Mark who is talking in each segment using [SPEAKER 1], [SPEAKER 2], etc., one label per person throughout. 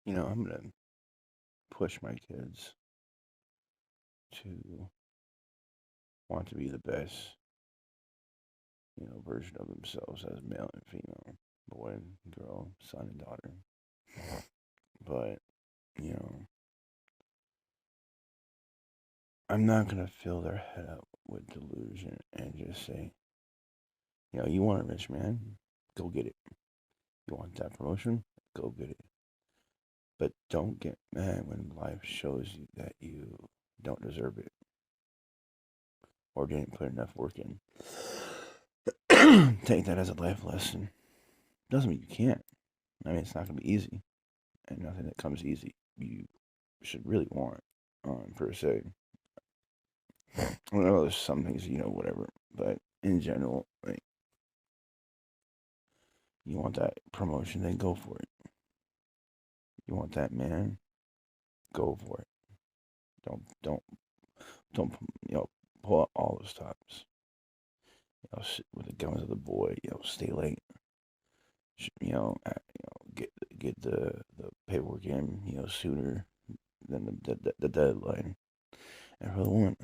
[SPEAKER 1] I'm gonna push my kids to want to be the best, version of themselves as male and female, boy and girl, son and daughter. But, you know, I'm not gonna fill their head up with delusion and just say, you want a rich man? Go get it. You want that promotion? Go get it. But don't get mad when life shows you that you don't deserve it or didn't put enough work in. Take that as a life lesson. Doesn't mean you can't. I mean, it's not going to be easy. And nothing that comes easy you should really want, per se. I know there's some things, whatever. But in general, like, you want that promotion, then go for it. You want that man, go for it. Don't, pull out all the stops. With the guns of the boy, stay late. Get the paperwork in, sooner than the deadline. And for the one,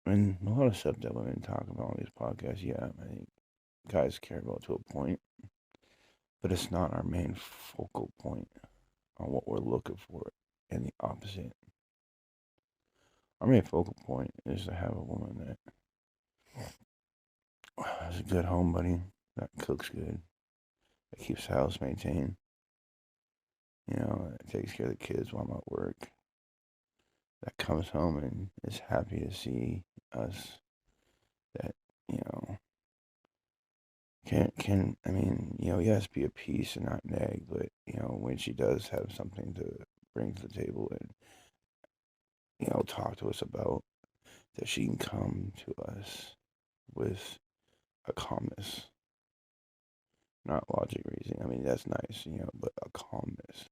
[SPEAKER 1] and a lot of stuff that women talk about on these podcasts, yeah, I think guys care about to a point, but it's not our main focal point on what we're looking for. And the opposite. Our main focal point is to have a woman that has a good home, buddy, that cooks good, that keeps the house maintained, that takes care of the kids while I'm at work, that comes home and is happy to see us, that, you know, yes, be a piece and not nag, but, when she does have something to bring to the table and, talk to us about, that she can come to us with a calmness, not logic reasoning. I mean, that's nice, but a calmness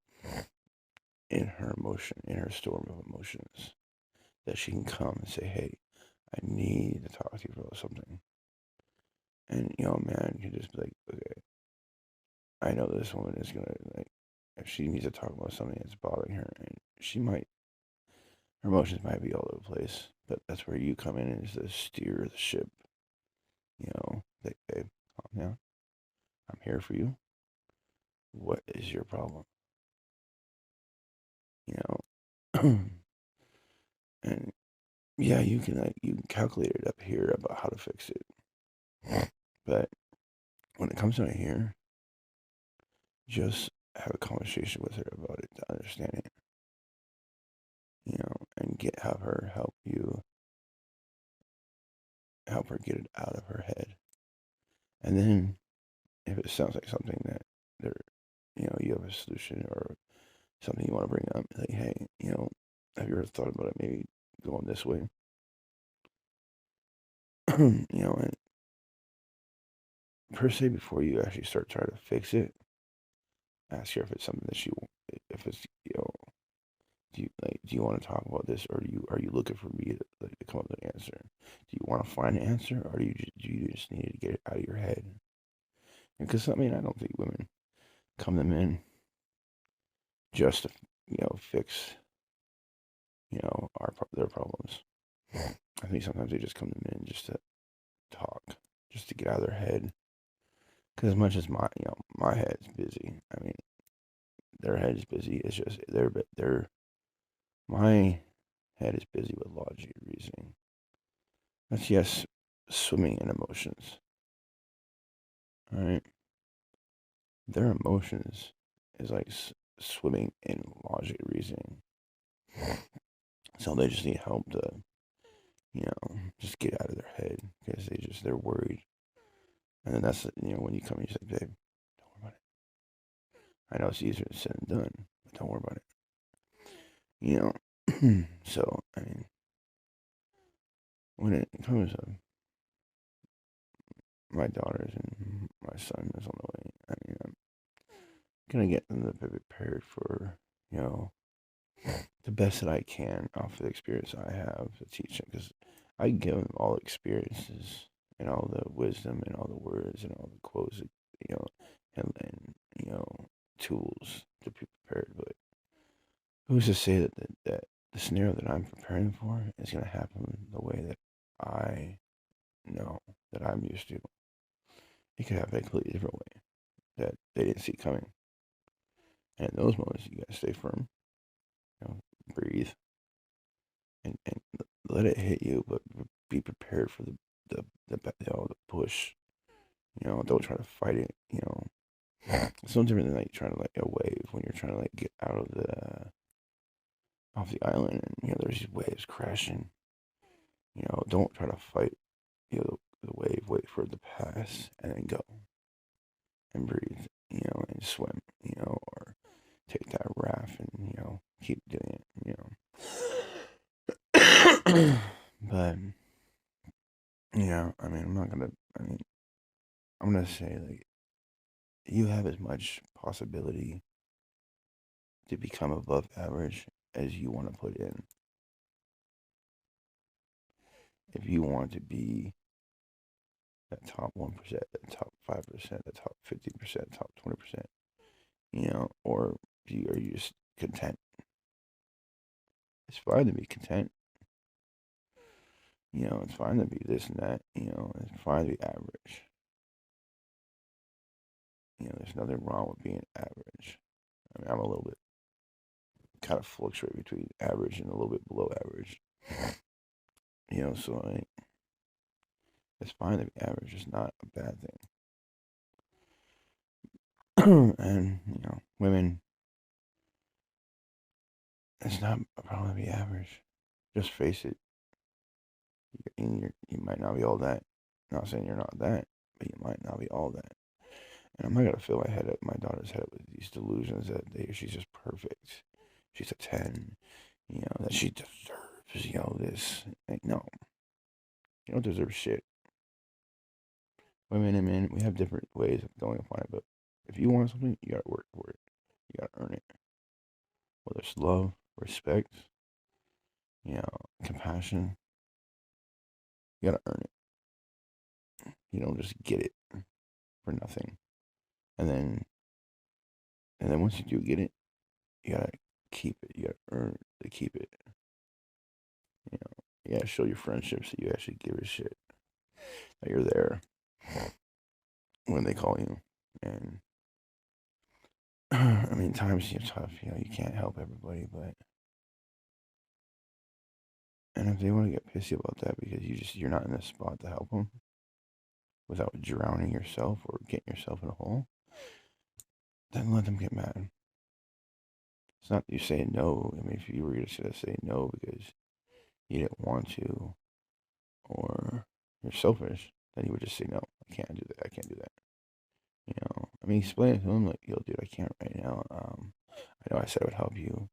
[SPEAKER 1] in her emotion, in her storm of emotions, that she can come and say, hey, I need to talk to you about something. And, man can just be like, okay, I know this woman is going to, like, if she needs to talk about something that's bothering her, and her emotions might be all over the place, but that's where you come in and just to steer the ship, like, babe, calm down. I'm here for you. What is your problem? You know, and yeah, you can calculate it up here about how to fix it, but when it comes down here, just have a conversation with her about it to understand it, and help her get it out of her head. And then if it sounds like something that there, you have a solution or something you want to bring up, like, hey, have you ever thought about it maybe going this way? And per se, before you actually start trying to fix it, ask her if it's something that if it's, do you want to talk about this, or are you looking for me to come up with an answer? Do you want to find an answer, or do you just need to get it out of your head? Because I don't think women come them in just to fix their problems. I think sometimes they just come them in just to talk, just to get out of their head. Because as much as my head's busy, their head is busy. It's just my head is busy with logic and reasoning. That's, yes, swimming in emotions. All right, their emotions is like swimming in logic and reasoning. So they just need help to, just get out of their head because they're worried. And then that's, when you come, you say, babe, don't worry about it. I know it's easier said than done, but don't worry about it. So, when it comes to my daughters and my son is on the way, I'm gonna get them to be prepared for, the best that I can off the experience I have to teach them, because I give them all the experiences and all the wisdom and all the words and all the quotes, you know, and tools to be prepared. But who's to say that the scenario that I'm preparing for is going to happen the way that I know that I'm used to? It could happen a completely different way that they didn't see coming. And in those moments, you gotta stay firm, breathe, and let it hit you, but be prepared for the push. Don't try to fight it. It's no different than like trying to like a wave when you're trying to like get out of the off the island, and there's these waves crashing. Don't try to fight the wave. Wait for it to pass, and then go and breathe. And swim. Or take that raft and keep doing it. But I mean, I'm gonna say like you have as much possibility to become above average as you want to put in. If you want to be that top 1%, that top 5%, that top 50%, top 20%, or are you just content? It's fine to be content. It's fine to be this and that. It's fine to be average. There's nothing wrong with being average. I mean, I'm a little bit kind of fluctuate between average and a little bit below average. So it's fine to be average. It's not a bad thing. And women, it's not a problem to be average. Just face it. You might not be all that. I'm not saying you're not that, but you might not be all that. And I'm not gonna fill my daughter's head up with these delusions that she's just perfect. She's a 10. That she deserves, this. Like, no, you don't deserve shit. Women and men, we have different ways of going upon it, but if you want something, you gotta work for it. You gotta earn it. Whether it's love, respect, compassion, you gotta earn it. You don't just get it for nothing. And then once you do get it, you gotta keep it. You gotta earn to keep it. You gotta show your friendship so you actually give a shit that you're there when they call you. And I mean, times are tough. You can't help everybody, but and if they want to get pissy about that because you're not in the spot to help them without drowning yourself or getting yourself in a hole, then let them get mad. It's not that you say no. I mean, if you were going to say no because you didn't want to or you're selfish, then you would just say no. I can't do that. I can't do that. I mean, explain it to them like, yo, dude, I can't right now. I know I said I would help you,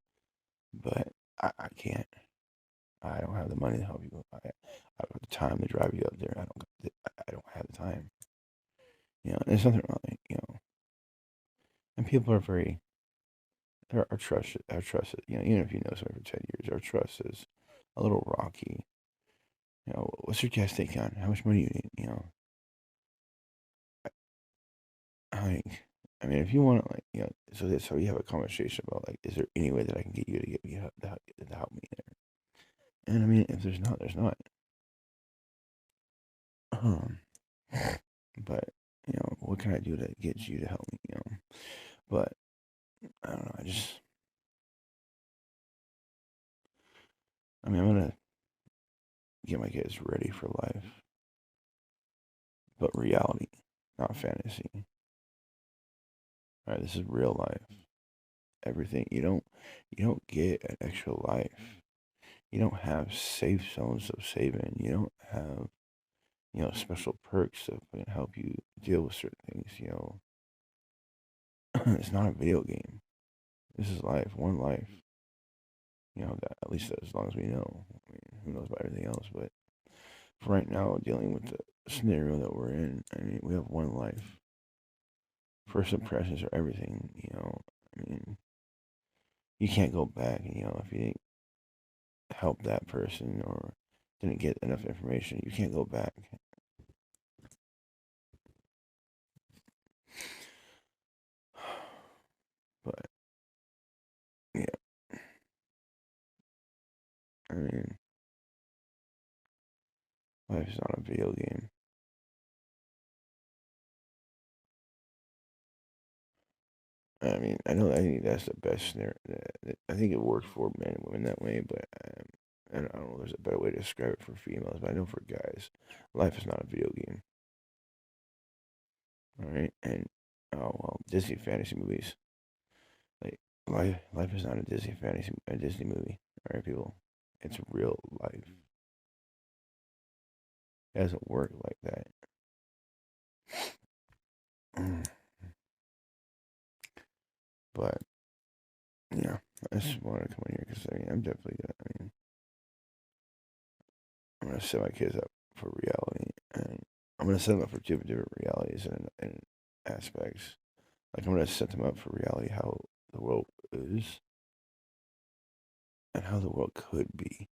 [SPEAKER 1] but I can't. I don't have the money to help you. I don't have the time to drive you up there. I don't have the time. There's nothing wrong. And people are very. Our trust. Even if you know somebody for 10 years, our trust is a little rocky. What's your gas tank on? How much money you need? I mean, if you want to, so you have a conversation about is there any way that I can get you to get me to help me there? And I mean, if there's not, there's not. But what can I do to get you to help me? But I don't know. I'm gonna get my kids ready for life, but reality, not fantasy. All right, this is real life. Everything you don't get an extra life. You don't have safe zones of saving. You don't have special perks that can help you deal with certain things. It's not a video game. This is life, one life. That at least as long as we know. I mean, who knows about everything else? But for right now, dealing with the scenario that we're in, I mean, we have one life. First impressions are everything. I mean, you can't go back. If you didn't help that person or didn't get enough information, you can't go back. But yeah, I mean, life's not a video game. I mean, I think that's the best scenario. I think it works for men and women that way, but I don't know. There's a better way to describe it for females, but I know for guys, life is not a video game. All right, and oh well, Disney fantasy movies. Like life is not a Disney movie. All right, people, it's real life. It doesn't work like that. But yeah, I just wanted to come in here because I mean, I'm gonna set my kids up for reality, and I'm gonna set them up for different realities and aspects. Like I'm gonna set them up for reality, how the world is and how the world could be.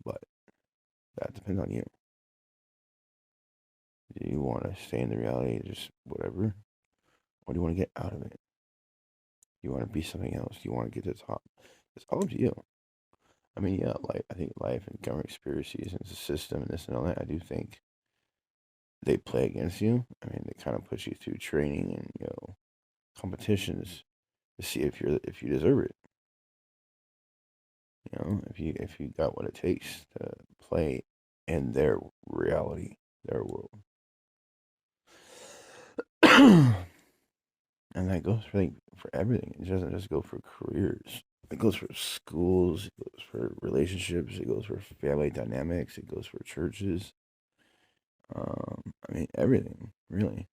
[SPEAKER 1] But that depends on you. Do you want to stay in the reality, just whatever, or do you want to get out of it? Do you want to be something else? Do you want to get to the top? It's all up to you. I mean, yeah, like I think life and government conspiracies and the system and this and all that. I do think they play against you. I mean, they kind of put you through training and competitions to see if you deserve it. If you got what it takes to play in their reality, their world. And that goes for everything. It doesn't just go for careers. It goes for schools, it goes for relationships, it goes for family dynamics, it goes for churches. I mean everything, really.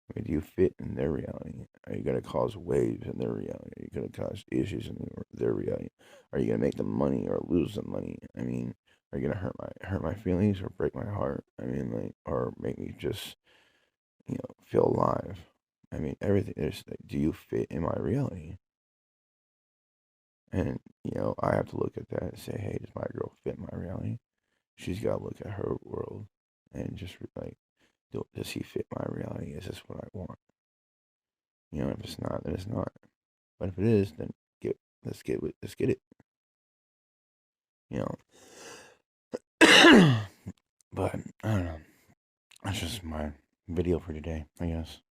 [SPEAKER 1] I mean, do you fit in their reality? Are you gonna cause waves in their reality? Are you gonna cause issues in their reality? Are you gonna make them money or lose them money? I mean, are you gonna hurt my feelings or break my heart? I mean, like, or make me just feel alive? I mean, everything. There's like, do you fit in my reality? And I have to look at that and say, hey, does my girl fit my reality? She's got to look at her world and just like, does he fit my reality? Is this what I want? If it's not, then it's not. But if it is, then let's get it. You know. But I don't know. That's just my video for today, I guess.